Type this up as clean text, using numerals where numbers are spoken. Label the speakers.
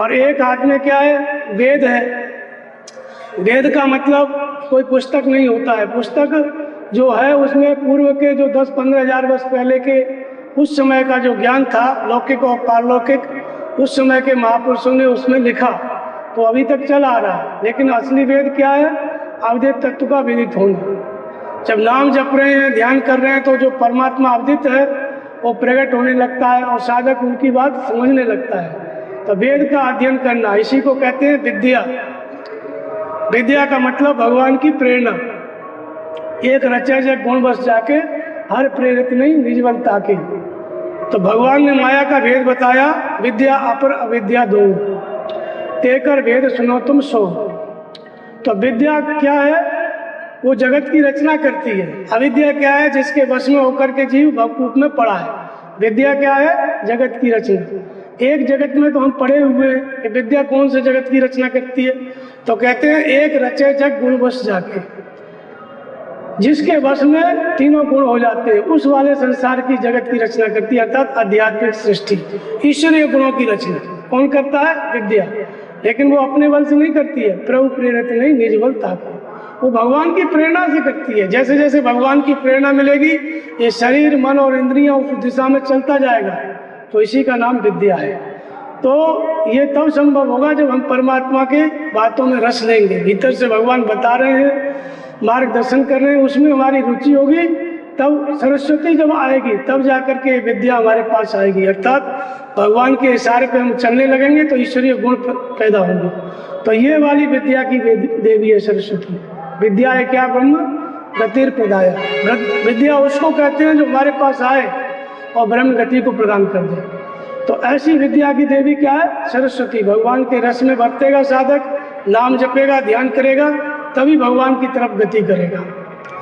Speaker 1: और एक हाथ में क्या है, वेद है। वेद का मतलब कोई पुस्तक नहीं होता है। पुस्तक जो है उसमें पूर्व के जो 10-15 हज़ार वर्ष पहले के उस समय का जो ज्ञान था, लौकिक और पारलौकिक, उस समय के महापुरुषों ने उसमें लिखा, तो अभी तक चला आ रहा है। लेकिन असली वेद क्या है, अवधित तत्व का विदित होना। जब नाम जप रहे हैं, ध्यान कर रहे हैं, तो जो परमात्मा अवधित है वो प्रकट होने लगता है और साधक उनकी बात समझने लगता है। तो वेद का अध्ययन करना, इसी को कहते हैं विद्या। विद्या का मतलब भगवान की प्रेरणा। एक रचे जग गुण बस जाके, हर प्रेरित नहीं निज बल ताके। तो भगवान ने माया का भेद बताया, विद्या अपर अविद्या दो, तेकर भेद सुनो तुम सो। तो विद्या क्या है, वो जगत की रचना करती है। अविद्या क्या है, जिसके वश में होकर के जीव भवकूप में पड़ा है। विद्या क्या है, जगत की रचना। एक जगत में तो हम पड़े हुए हैं, विद्या कौन से जगत की रचना करती है? तो कहते हैं एक रचे जग गुण बस जाके, जिसके वश में तीनों गुण हो जाते हैं, उस वाले संसार की जगत की रचना करती है, अर्थात आध्यात्मिक सृष्टि, ईश्वरीय गुणों की रचना कौन करता है? विद्या। लेकिन वो अपने बल से नहीं करती है, प्रभु प्रेरित नहीं निज बल ताके, वो भगवान की प्रेरणा से करती है। जैसे जैसे भगवान की प्रेरणा मिलेगी, ये शरीर, मन और इंद्रियां उस दिशा में चलता जाएगा। तो इसी का नाम विद्या है। तो ये तब संभव होगा जब हम परमात्मा के बातों में रस लेंगे। भीतर से भगवान बता रहे हैं, मार्गदर्शन कर रहे हैं, उसमें हमारी रुचि होगी, तब सरस्वती जब आएगी तब जाकर के विद्या हमारे पास आएगी। अर्थात भगवान के इशारे पे हम चलने लगेंगे तो ईश्वरीय गुण पैदा होंगे। तो ये वाली विद्या की देवी है सरस्वती। विद्या है क्या? ब्रह्म गतिर प्रदाय। विद्या उसको कहते हैं जो हमारे पास आए और ब्रह्म गति को प्रदान कर दे। तो ऐसी विद्या की देवी क्या है? सरस्वती। भगवान के रस में बरतेगा साधक, नाम जपेगा, ध्यान करेगा, तभी भगवान की तरफ गति करेगा।